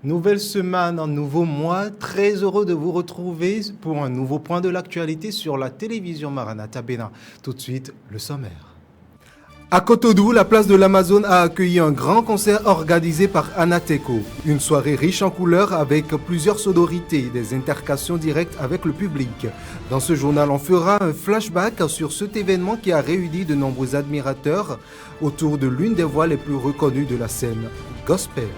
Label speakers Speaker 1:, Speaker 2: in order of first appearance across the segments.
Speaker 1: Nouvelle semaine, un nouveau mois. Très heureux de vous retrouver pour un nouveau point de l'actualité sur la télévision Maranatha Bénin. Tout de suite, le sommaire. À Cotonou, la place de l'Amazone a accueilli un grand concert organisé par Anateco. Une soirée riche en couleurs avec plusieurs sonorités et des interactions directes avec le public. Dans ce journal, on fera un flashback sur cet événement qui a réuni de nombreux admirateurs autour de l'une des voix les plus reconnues de la scène, gospel.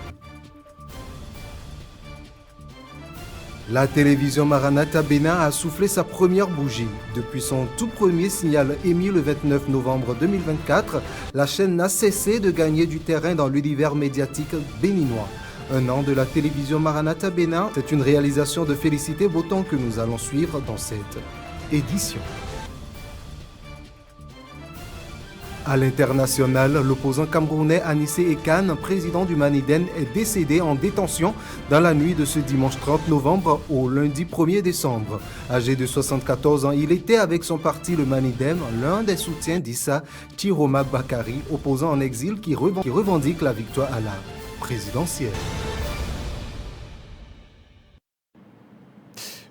Speaker 1: La télévision Maranatha Bénin a soufflé sa première bougie. Depuis son tout premier signal émis le 29 novembre 2024, la chaîne n'a cessé de gagner du terrain dans l'univers médiatique béninois. Un an de la télévision Maranatha Bénin, c'est une réalisation de Félicité Boton que nous allons suivre dans cette édition. À l'international, l'opposant camerounais Anissé Ekan, président du Maniden, est décédé en détention dans la nuit de ce dimanche 30 novembre au lundi 1er décembre. Âgé de 74 ans, il était avec son parti le Manidem, l'un des soutiens d'Issa Chiroma Bakari, opposant en exil qui revendique la victoire à la présidentielle.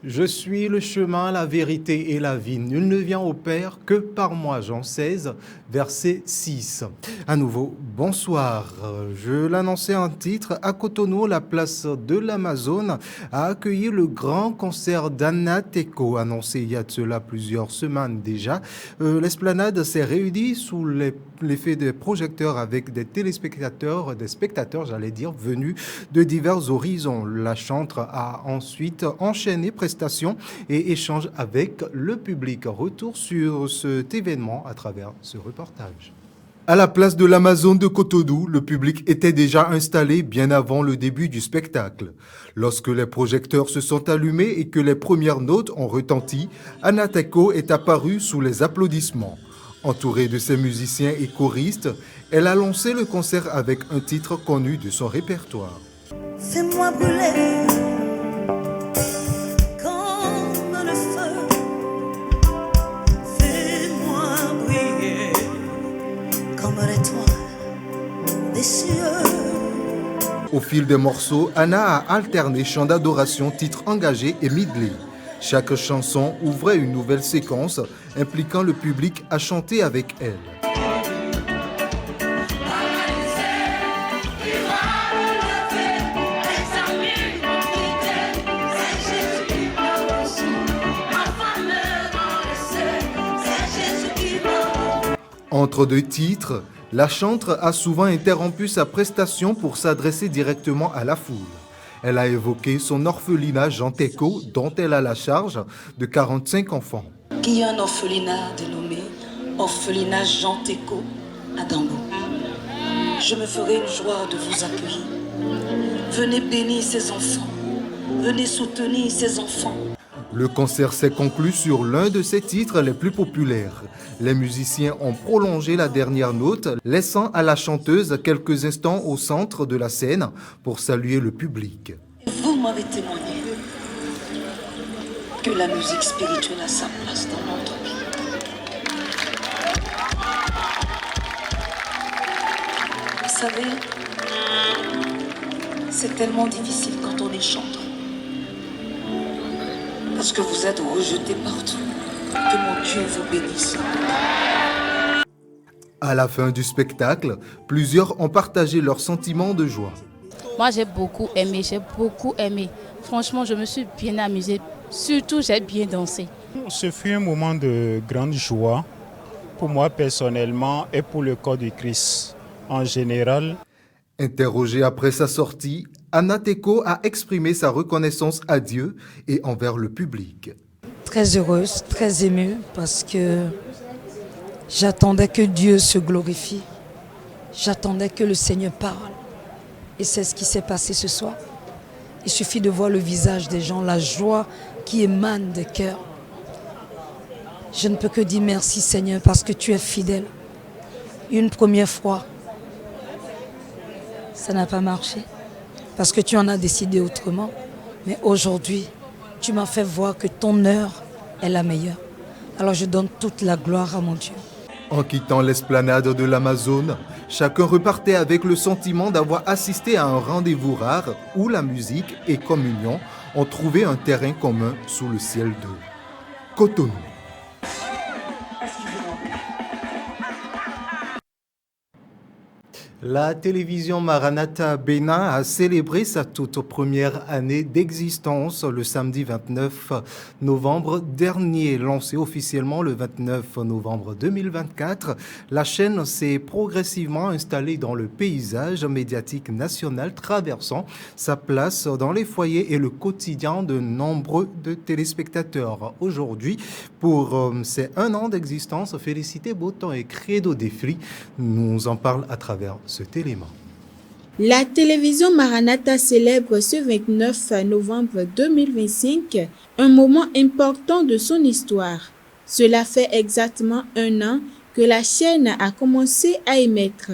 Speaker 1: Je suis le chemin, la vérité et la vie. Nul ne vient au Père que par moi. Jean 16, verset 6. À nouveau, bonsoir. Je l'annonçais en titre. À Cotonou, la place de l'Amazone a accueilli le grand concert d'Anateco, annoncé il y a de cela plusieurs semaines déjà. L'esplanade s'est réunie sous l'effet des projecteurs avec des téléspectateurs, des spectateurs, venus de divers horizons. La chantre a ensuite enchaîné prestations et échanges avec le public. Retour sur cet événement à travers ce reportage. À la place de l'Amazone de Cotonou, le public était déjà installé bien avant le début du spectacle. Lorsque les projecteurs se sont allumés et que les premières notes ont retenti, Anateco est apparue sous les applaudissements. Entourée de ses musiciens et choristes, elle a lancé le concert avec un titre connu de son répertoire.
Speaker 2: Fais-moi brûler comme le feu, fais-moi briller comme l'étoile des cieux.
Speaker 1: Au fil des morceaux, Anna a alterné chants d'adoration, titres engagés et medley. Chaque chanson ouvrait une nouvelle séquence impliquant le public à chanter avec elle. Entre deux titres, la chantre a souvent interrompu sa prestation pour s'adresser directement à la foule. Elle a évoqué son orphelinat Jean Teco, dont elle a la charge de 45 enfants.
Speaker 2: Il y a un orphelinat dénommé Orphelinat Jean Teco à Dambo. Je me ferai une joie de vous accueillir. Venez bénir ces enfants. Venez soutenir ces enfants.
Speaker 1: Le concert s'est conclu sur l'un de ses titres les plus populaires. Les musiciens ont prolongé la dernière note, laissant à la chanteuse quelques instants au centre de la scène pour saluer le public.
Speaker 2: Vous m'avez témoigné que la musique spirituelle a sa place dans notre vie. Vous savez, c'est tellement difficile quand on est chanteur. Parce que vous êtes rejetés partout. Que mon Dieu vous bénisse.
Speaker 1: À la fin du spectacle, plusieurs ont partagé leurs sentiments de joie.
Speaker 3: Moi, j'ai beaucoup aimé. Franchement, je me suis bien amusée. Surtout, j'ai bien dansé.
Speaker 4: Ce fut un moment de grande joie pour moi personnellement et pour le corps du Christ en général.
Speaker 1: Interrogée après sa sortie, Anateco a exprimé sa reconnaissance à Dieu et envers le public.
Speaker 5: Très heureuse, très émue parce que j'attendais que Dieu se glorifie. J'attendais que le Seigneur parle. Et c'est ce qui s'est passé ce soir. Il suffit de voir le visage des gens, la joie qui émane des cœurs. Je ne peux que dire merci Seigneur parce que tu es fidèle. Une première fois, ça n'a pas marché parce que tu en as décidé autrement. Mais aujourd'hui, tu m'as fait voir que ton heure est la meilleure. Alors je donne toute la gloire à mon Dieu.
Speaker 1: En quittant l'esplanade de l'Amazone, Chacun repartait avec le sentiment d'avoir assisté à un rendez-vous rare où la musique et communion ont trouvé un terrain commun sous le ciel de Cotonou. La télévision Maranatha Bénin a célébré sa toute première année d'existence le samedi 29 novembre dernier. Lancée officiellement le 29 novembre 2024, la chaîne s'est progressivement installée dans le paysage médiatique national, traversant sa place dans les foyers et le quotidien de nombreux de téléspectateurs. Aujourd'hui, pour ces 1 an d'existence, Félicité Boton et Credo Défli nous en parlent à travers cet élément.
Speaker 6: La télévision Maranatha célèbre ce 29 novembre 2025 un moment important de son histoire. Cela fait exactement 1 an que la chaîne a commencé à émettre.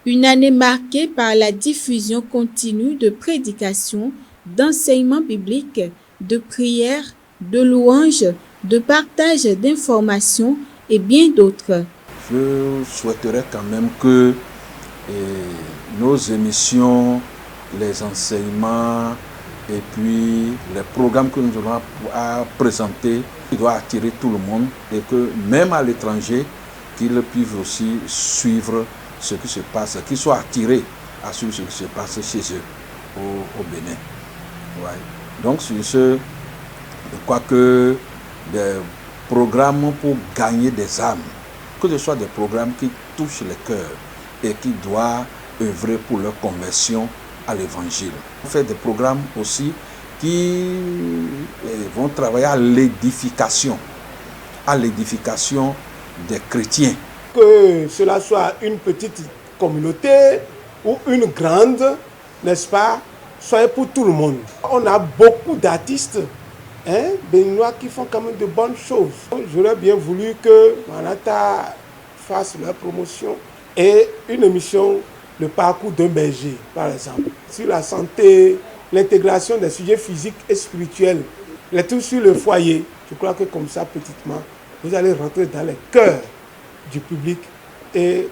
Speaker 6: Une année marquée par la diffusion continue de prédications, d'enseignements bibliques, de prières, de louanges, de partage d'informations et bien d'autres.
Speaker 7: Je souhaiterais quand même que nos émissions, les enseignements et puis les programmes que nous allons à présenter doivent attirer tout le monde et que même à l'étranger, qu'ils puissent aussi suivre ce qui se passe, qu'ils soient attirés à suivre ce qui se passe chez eux au Bénin. Ouais. Donc sur ce, je crois que des programmes pour gagner des âmes, que ce soit des programmes qui touchent les cœurs et qui doivent œuvrer pour leur conversion à l'évangile. On fait des programmes aussi qui vont travailler à l'édification des chrétiens.
Speaker 8: Que cela soit une petite communauté ou une grande, n'est-ce pas, soit pour tout le monde. On a beaucoup d'artistes béninois qui font quand même de bonnes choses. J'aurais bien voulu que Maranatha fasse leur promotion et une émission, le parcours d'un berger, par exemple, sur la santé, l'intégration des sujets physiques et spirituels, les trucs sur le foyer. Je crois que comme ça, petitement, vous allez rentrer dans les cœurs du public et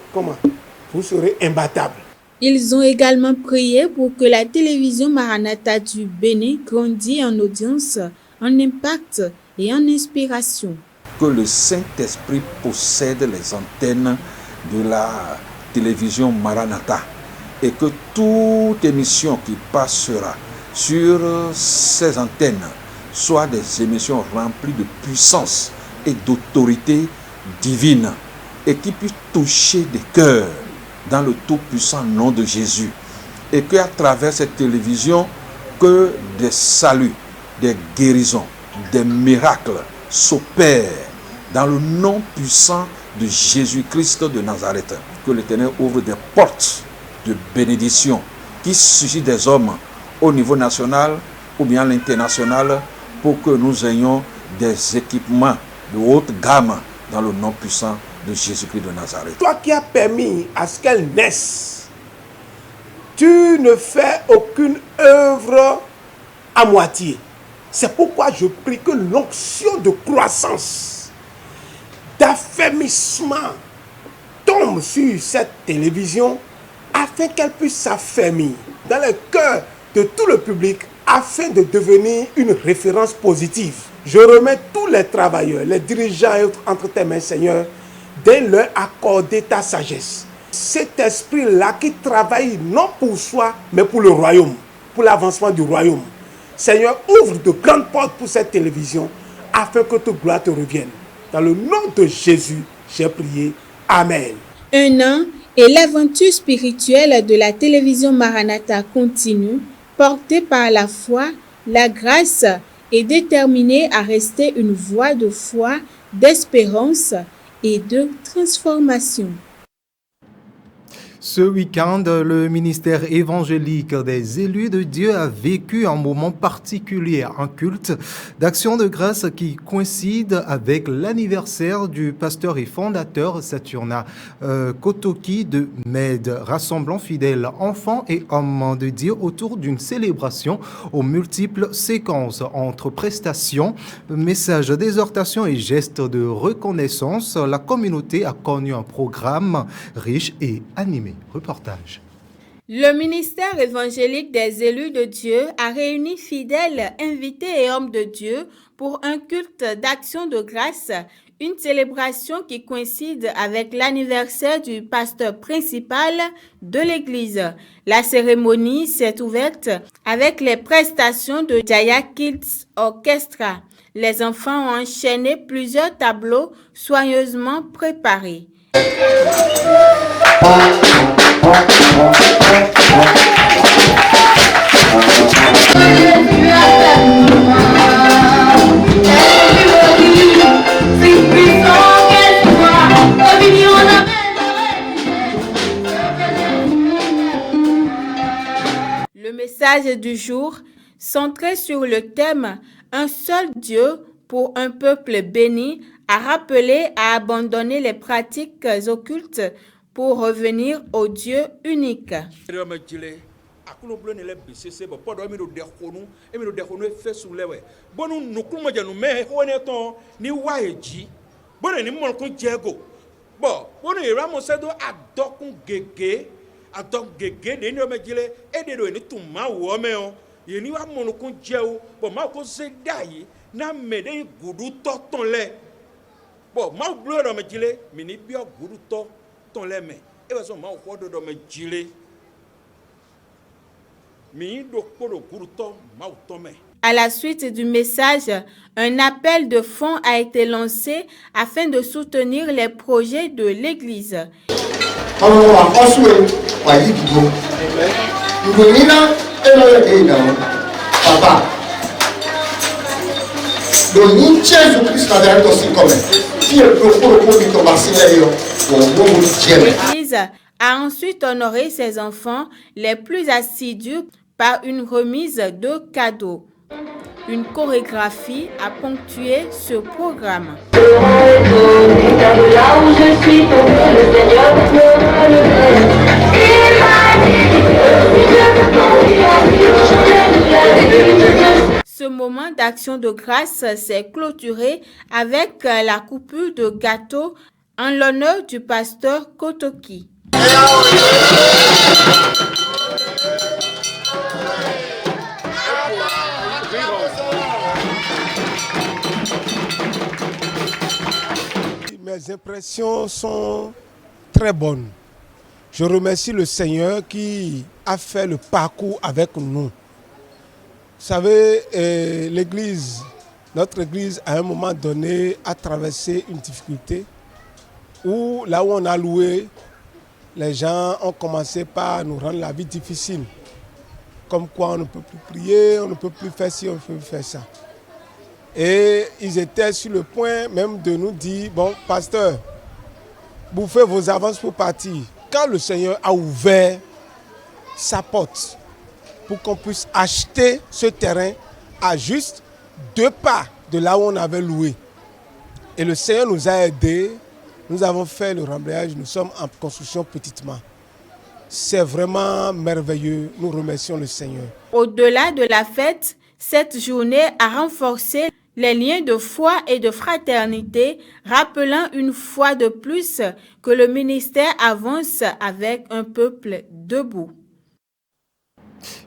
Speaker 8: vous serez imbattable.
Speaker 6: Ils ont également prié pour que la télévision Maranatha du Bénin grandisse en audience, en impact et en inspiration.
Speaker 7: Que le Saint-Esprit possède les antennes de la télévision Maranatha et que toute émission qui passera sur ces antennes soit des émissions remplies de puissance et d'autorité divine et qui puissent toucher des cœurs dans le tout-puissant nom de Jésus et qu'à travers cette télévision que des saluts, des guérisons, des miracles s'opèrent dans le nom puissant de Jésus-Christ de Nazareth. Que l'Éternel ouvre des portes de bénédiction qui suscitent des hommes au niveau national ou bien à l'international pour que nous ayons des équipements de haute gamme dans le nom puissant de Jésus-Christ de Nazareth.
Speaker 8: Toi qui as permis à ce qu'elle naisse, tu ne fais aucune œuvre à moitié. C'est pourquoi je prie que l'onction de croissance, d'affermissement tombe sur cette télévision afin qu'elle puisse s'affermir dans le cœur de tout le public afin de devenir une référence positive. Je remets tous les travailleurs, les dirigeants et autres entre tes mains, Seigneur, dès leur accorder ta sagesse. Cet esprit-là qui travaille non pour soi, mais pour le royaume, pour l'avancement du royaume. Seigneur, ouvre de grandes portes pour cette télévision afin que toute gloire te revienne. Dans le nom de Jésus, j'ai prié. Amen.
Speaker 6: 1 an et l'aventure spirituelle de la télévision Maranatha continue, portée par la foi, la grâce et déterminée à rester une voix de foi, d'espérance et de transformation.
Speaker 1: Ce week-end, le ministère évangélique des élus de Dieu a vécu un moment particulier, un culte d'action de grâce qui coïncide avec l'anniversaire du pasteur et fondateur Saturna Kotoki de Med, rassemblant fidèles enfants et hommes de Dieu autour d'une célébration aux multiples séquences entre prestations, messages d'exhortation et gestes de reconnaissance. La communauté a connu un programme riche et animé. Reportage.
Speaker 6: Le ministère évangélique des élus de Dieu a réuni fidèles, invités et hommes de Dieu pour un culte d'action de grâce, une célébration qui coïncide avec l'anniversaire du pasteur principal de l'église. La cérémonie s'est ouverte avec les prestations de Jaya Kids Orchestra. Les enfants ont enchaîné plusieurs tableaux soigneusement préparés. Le message du jour, centré sur le thème « Un seul Dieu pour un peuple béni », a rappelé à abandonner les pratiques occultes pour revenir au Dieu unique. À la suite du message, un appel de fonds a été lancé afin de soutenir les projets de l'Église. L'Église a ensuite honoré ses enfants les plus assidus par une remise de cadeaux. Une chorégraphie a ponctué ce programme. Ce moment d'action de grâce s'est clôturé avec la coupure de gâteau en l'honneur du pasteur Kotoki.
Speaker 8: Mes impressions sont très bonnes. Je remercie le Seigneur qui a fait le parcours avec nous. Vous savez, l'église, notre église, à un moment donné, a traversé une difficulté où, là où on a loué, les gens ont commencé par nous rendre la vie difficile. Comme quoi on ne peut plus prier, on ne peut plus faire ci, on ne peut plus faire ça. Et ils étaient sur le point même de nous dire, bon, pasteur, bouffez vos avances pour partir. Quand le Seigneur a ouvert sa porte pour qu'on puisse acheter ce terrain à juste 2 pas de là où on avait loué. Et le Seigneur nous a aidés, nous avons fait le rembrayage, nous sommes en construction petitement. C'est vraiment merveilleux, nous remercions le Seigneur.
Speaker 6: Au-delà de la fête, cette journée a renforcé les liens de foi et de fraternité, rappelant une fois de plus que le ministère avance avec un peuple debout.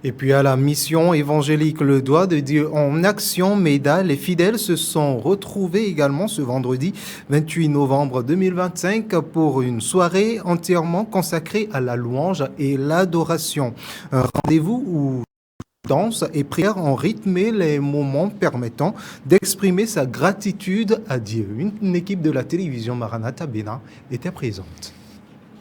Speaker 1: Et puis à la mission évangélique Le Doigt de Dieu en action, MEDA, les fidèles se sont retrouvés également ce vendredi 28 novembre 2025 pour une soirée entièrement consacrée à la louange et l'adoration. Un rendez-vous où danse et prière ont rythmé les moments permettant d'exprimer sa gratitude à Dieu. Une équipe de la télévision Maranatha Bénin était présente.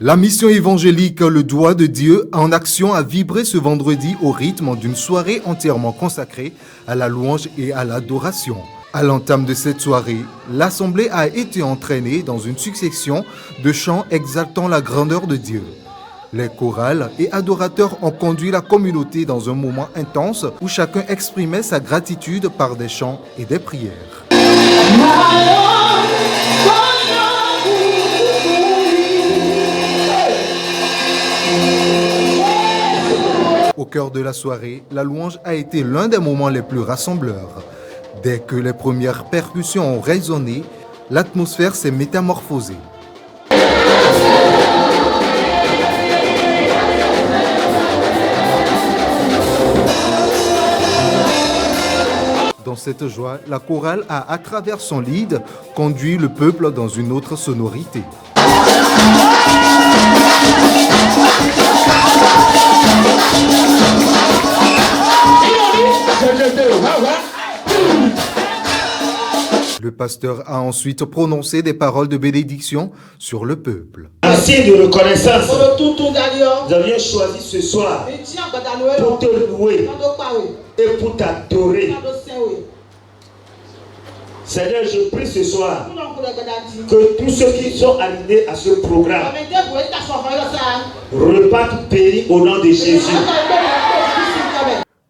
Speaker 1: La mission évangélique Le Doigt de Dieu en action a vibré ce vendredi au rythme d'une soirée entièrement consacrée à la louange et à l'adoration. À l'entame de cette soirée, l'assemblée a été entraînée dans une succession de chants exaltant la grandeur de Dieu. Les chorales et adorateurs ont conduit la communauté dans un moment intense où chacun exprimait sa gratitude par des chants et des prières. Au cœur de la soirée, la louange a été l'un des moments les plus rassembleurs. Dès que les premières percussions ont résonné, l'atmosphère s'est métamorphosée. cette joie, la chorale a, à travers son lead, conduit le peuple dans une autre sonorité. Le pasteur a ensuite prononcé des paroles de bénédiction sur le peuple.
Speaker 9: En signe de reconnaissance, nous avions choisi ce soir pour te louer et pour t'adorer. Seigneur, je prie ce soir que tous ceux qui sont alignés à ce programme repartent bénis au nom de Jésus.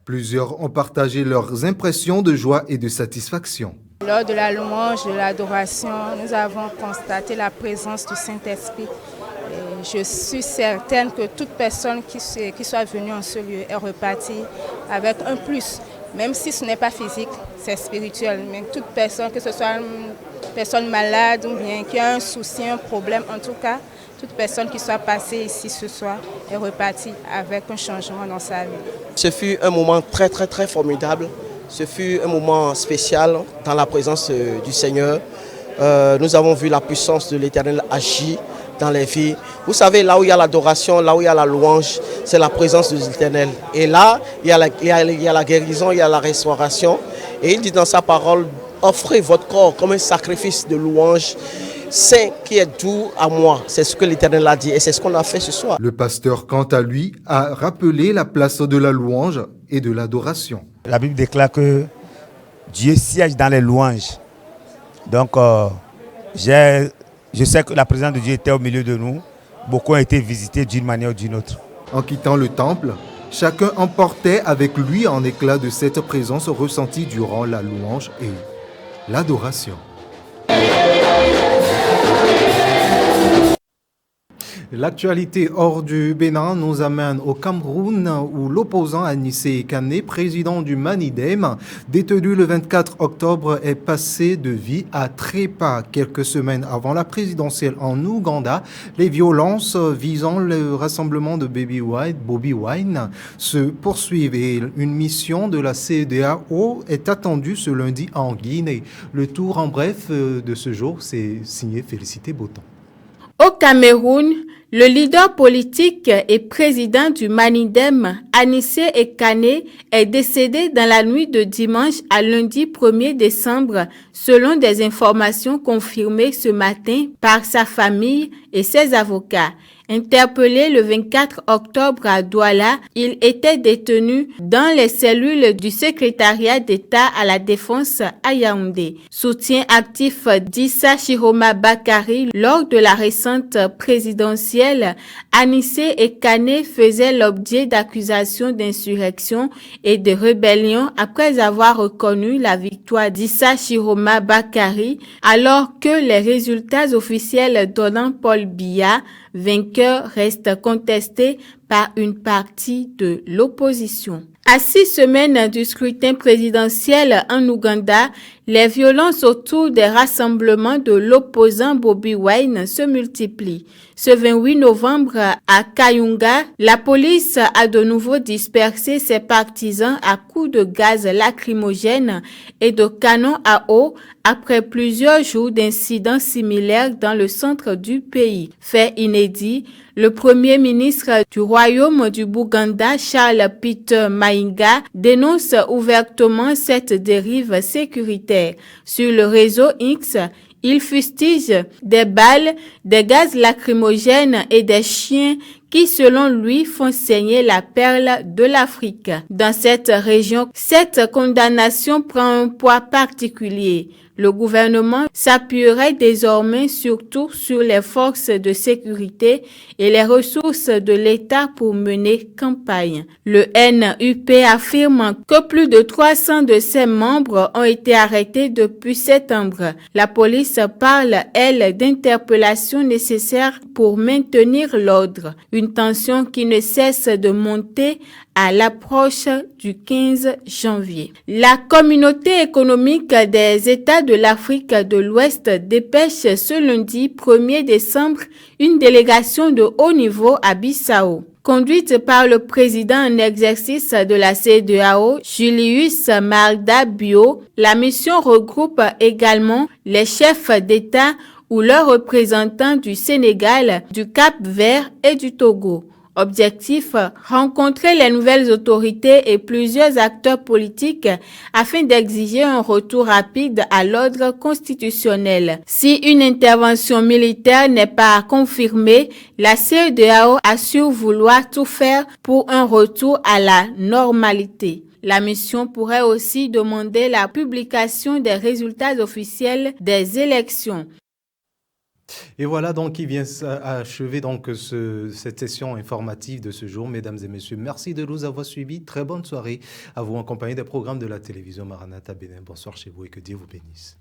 Speaker 1: Plusieurs ont partagé leurs impressions de joie et de satisfaction.
Speaker 3: Lors de la louange, de l'adoration, nous avons constaté la présence du Saint-Esprit. Et je suis certaine que toute personne qui soit venue en ce lieu est repartie avec un plus. Même si ce n'est pas physique, c'est spirituel. Mais toute personne, que ce soit une personne malade ou bien qui a un souci, un problème, en tout cas, toute personne qui soit passée ici ce soir est repartie avec un changement dans sa vie.
Speaker 10: Ce fut un moment très formidable. Ce fut un moment spécial dans la présence du Seigneur. Nous avons vu la puissance de l'Éternel agir dans les vies. Vous savez, là où il y a l'adoration, là où il y a la louange, c'est la présence de l'Éternel. Et là, il y a la guérison, il y a la restauration. Et il dit dans sa parole, offrez votre corps comme un sacrifice de louange saint qui est doux à moi. C'est ce que l'Éternel a dit et c'est ce qu'on a fait ce soir.
Speaker 1: Le pasteur, quant à lui, a rappelé la place de la louange et de l'adoration.
Speaker 11: La Bible déclare que Dieu siège dans les louanges. Donc, je sais que la présence de Dieu était au milieu de nous. Beaucoup ont été visités d'une manière ou d'une autre.
Speaker 1: En quittant le temple, chacun emportait avec lui un éclat de cette présence ressentie durant la louange et l'adoration. L'actualité hors du Bénin nous amène au Cameroun où l'opposant Anissé Kane, président du Manidem, détenu le 24 octobre, est passé de vie à trépas. Quelques semaines avant la présidentielle en Ouganda, les violences visant le rassemblement de Bobby Wine se poursuivent et une mission de la CEDEAO est attendue ce lundi en Guinée. Le tour en bref de ce jour, c'est signé Félicité Boton.
Speaker 6: Au Cameroun, le leader politique et président du Manidem, Anissé Kane, est décédé dans la nuit de dimanche à lundi 1er décembre, selon des informations confirmées ce matin par sa famille et ses avocats. Interpellé le 24 octobre à Douala, il était détenu dans les cellules du secrétariat d'État à la défense à Yaoundé. Soutien actif d'Issa Chiroma Bakari lors de la récente présidentielle, Anissé Kane faisait l'objet d'accusations d'insurrection et de rébellion après avoir reconnu la victoire d'Issa Chiroma Bakari, alors que les résultats officiels donnant Paul Biya vainqueur reste contesté par une partie de l'opposition. À 6 semaines du scrutin présidentiel en Ouganda, les violences autour des rassemblements de l'opposant Bobby Wine se multiplient. Ce 28 novembre, à Kayunga, la police a de nouveau dispersé ses partisans à coups de gaz lacrymogène et de canons à eau après plusieurs jours d'incidents similaires dans le centre du pays. Fait inédit, le premier ministre du royaume du Bouganda, Charles Peter Maïga, dénonce ouvertement cette dérive sécuritaire. Sur le réseau X, il fustige des balles, des gaz lacrymogènes et des chiens qui, selon lui, font saigner la perle de l'Afrique. Dans cette région, cette condamnation prend un poids particulier. Le gouvernement s'appuierait désormais surtout sur les forces de sécurité et les ressources de l'État pour mener campagne. Le NUP affirme que plus de 300 de ses membres ont été arrêtés depuis septembre. La police parle, elle, d'interpellations nécessaires pour maintenir l'ordre. Une tension qui ne cesse de monter à l'approche du 15 janvier. La communauté économique des États de l'Afrique de l'Ouest dépêche ce lundi 1er décembre une délégation de haut niveau à Bissau. Conduite par le président en exercice de la CEDEAO, Julius Maada Bio, la mission regroupe également les chefs d'État ou leurs représentants du Sénégal, du Cap-Vert et du Togo. Objectif, rencontrer les nouvelles autorités et plusieurs acteurs politiques afin d'exiger un retour rapide à l'ordre constitutionnel. Si une intervention militaire n'est pas confirmée, la CEDEAO assure vouloir tout faire pour un retour à la normalité. La mission pourrait aussi demander la publication des résultats officiels des élections.
Speaker 1: Et voilà donc qui vient achever donc cette session informative de ce jour. Mesdames et messieurs, merci de nous avoir suivis. Très bonne soirée à vous en compagnie des programmes de la télévision Maranatha Bénin. Bonsoir chez vous et que Dieu vous bénisse.